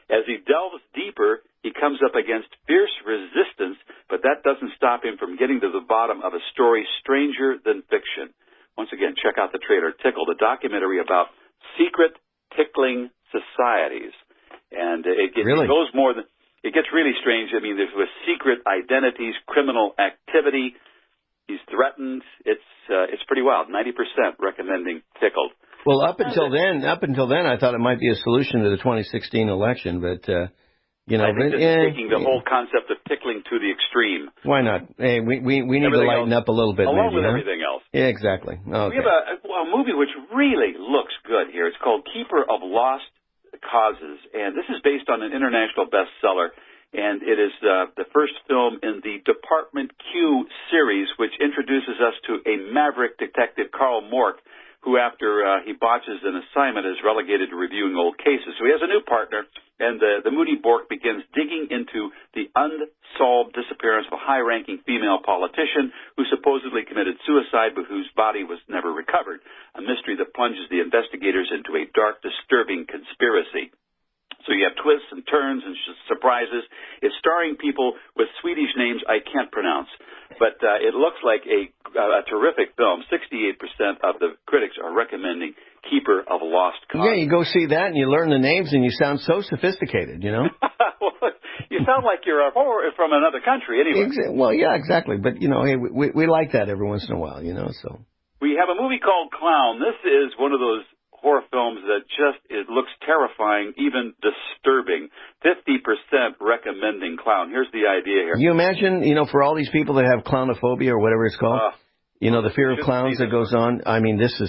As he delves deeper, he comes up against fierce resistance, but that doesn't stop him from getting to the bottom of a story stranger than fiction. Once again, check out the trailer, Tickled, a documentary about secret tickling societies. And it goes more than, it gets really strange. I mean, there's with secret identities, criminal activity. He's threatened. It's pretty wild. 90% recommending Tickled. Well, up until then, I thought it might be a solution to the 2016 election, but I think this is taking the whole concept of tickling to the extreme. Why not? Hey, we need to lighten up a little bit, along with everything else. Yeah, exactly. Okay. We have a movie which really looks good here. It's called Keeper of Lost Causes, and this is based on an international bestseller. And it is the first film in the Department Q series, which introduces us to a maverick detective, Carl Mork, who, after he botches an assignment, is relegated to reviewing old cases. So he has a new partner, and the moody Bork begins digging into the unsolved disappearance of a high-ranking female politician who supposedly committed suicide but whose body was never recovered, a mystery that plunges the investigators into a dark, disturbing conspiracy. So you have twists and turns and surprises. It's starring people with Swedish names I can't pronounce. But it looks like a terrific film. 68% of the critics are recommending Keeper of Lost Causes. Yeah, you go see that and you learn the names and you sound so sophisticated, you know? Well, you sound like you're from another country anyway. Well, yeah, exactly. But, hey, we like that every once in a while, so. We have a movie called Clown. This is one of those horror films that it looks terrifying, even disturbing. 50% recommending Clown. Here's the idea here. You imagine, for all these people that have clownophobia or whatever it's called, the fear of clowns that goes on. I mean, this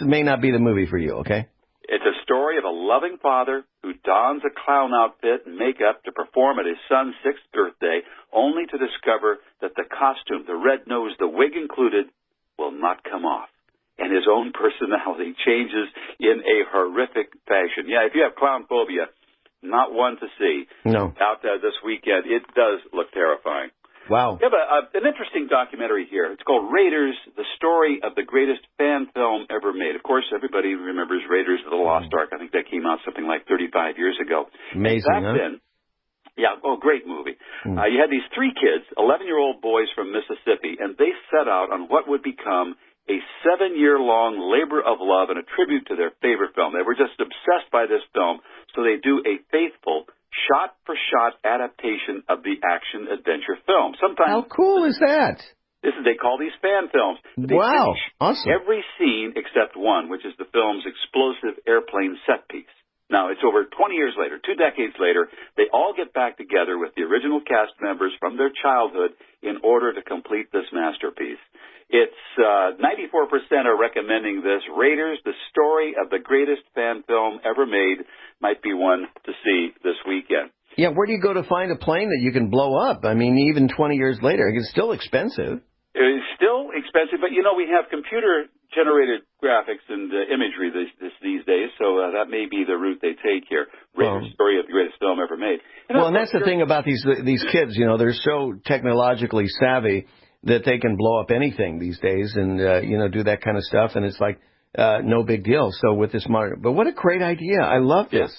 may not be the movie for you, okay? It's a story of a loving father who dons a clown outfit and makeup to perform at his son's 6th birthday, only to discover that the costume, the red nose, the wig included, will not come off. And his own personality changes in a horrific fashion. Yeah, if you have clown phobia, not one to see. No. Out there this weekend, it does look terrifying. Wow. We have an interesting documentary here. It's called Raiders, the story of the greatest fan film ever made. Of course, everybody remembers Raiders of the Lost Ark. I think that came out something like 35 years ago. Amazing, and back then, great movie. You had these 3 kids, 11-year-old boys from Mississippi, and they set out on what would become a 7-year-long labor of love and a tribute to their favorite film. They were just obsessed by this film, so they do a faithful shot-for-shot adaptation of the action-adventure film. Sometimes, how cool is that? They call these fan films. They wow, finish awesome. every scene except one, which is the film's explosive airplane set piece. Now, it's over 20 years later, 2 decades later, they all get back together with the original cast members from their childhood in order to complete this masterpiece. It's 94% are recommending this. Raiders, the story of the greatest fan film ever made, might be one to see this weekend. Yeah, where do you go to find a plane that you can blow up? I mean, even 20 years later, it's still expensive. It's still expensive, but, we have computer-generated graphics and imagery these days, so that may be the route they take here. Raiders, story of the greatest film ever made. And that's the thing about these kids, they're so technologically savvy that they can blow up anything these days and, do that kind of stuff, and it's like no big deal. So with this modern, but what a great idea. I love this.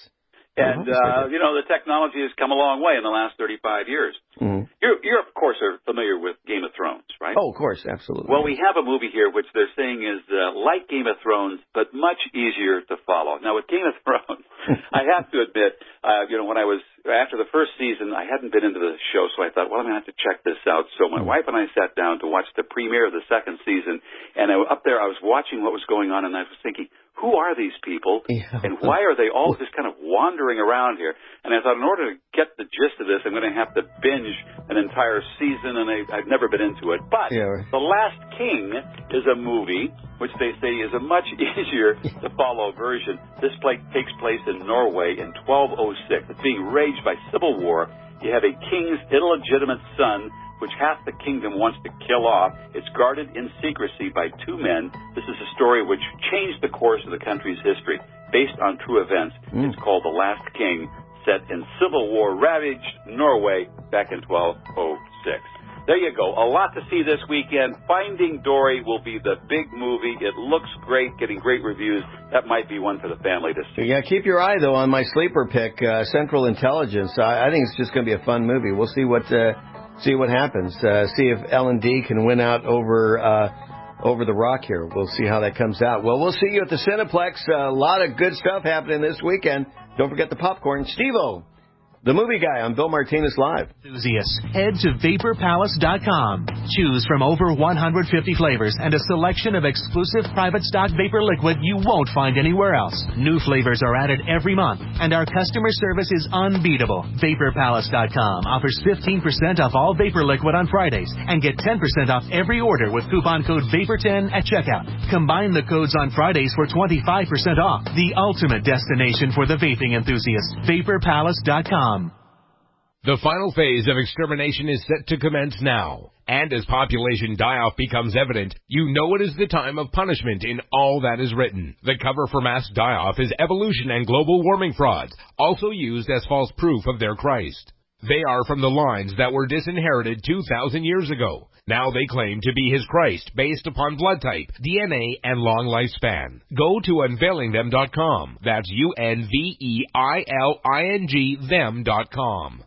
And, the technology has come a long way in the last 35 years. Mm-hmm. You're, of course, are familiar with Game of Thrones, right? Oh, of course, absolutely. Well, we have a movie here which they're saying is like Game of Thrones, but much easier to follow. Now, with Game of Thrones, I have to admit, when I was, after the first season, I hadn't been into the show, so I thought, well, I'm going to have to check this out. So my wife and I sat down to watch the premiere of the 2nd season, and up there I was watching what was going on, and I was thinking, who are these people, and why are they all just kind of wandering around here? And I thought, in order to get the gist of this, I'm going to have to binge an entire season, and I've never been into it. But The Last King is a movie which they say is a much easier to follow version. This takes place in Norway in 1206. It's being raged by civil war. You have a king's illegitimate son, which half the kingdom wants to kill off. It's guarded in secrecy by 2 men. This is a story which changed the course of the country's history. Based on true events, It's called The Last King, set in Civil War ravaged Norway back in 1206. There you go. A lot to see this weekend. Finding Dory will be the big movie. It looks great, getting great reviews. That might be one for the family to see. Yeah, keep your eye, though, on my sleeper pick, Central Intelligence. I think it's just going to be a fun movie. We'll see what happens. See if L&D can win out over the Rock here. We'll see how that comes out. Well, we'll see you at the Cineplex. A lot of good stuff happening this weekend. Don't forget the popcorn. Steve-O, the movie guy on Bill Martinez Live. Enthusiasts, head to VaporPalace.com. Choose from over 150 flavors and a selection of exclusive private stock vapor liquid you won't find anywhere else. New flavors are added every month, and our customer service is unbeatable. VaporPalace.com offers 15% off all vapor liquid on Fridays and get 10% off every order with coupon code VAPOR10 at checkout. Combine the codes on Fridays for 25% off. The ultimate destination for the vaping enthusiast. VaporPalace.com. The final phase of extermination is set to commence now. And as population die-off becomes evident, you know it is the time of punishment in all that is written. The cover for mass die-off is evolution and global warming frauds, also used as false proof of their Christ. They are from the lines that were disinherited 2,000 years ago. Now they claim to be his Christ based upon blood type, DNA, and long lifespan. Go to unveilingthem.com. That's UNVEILING them.com.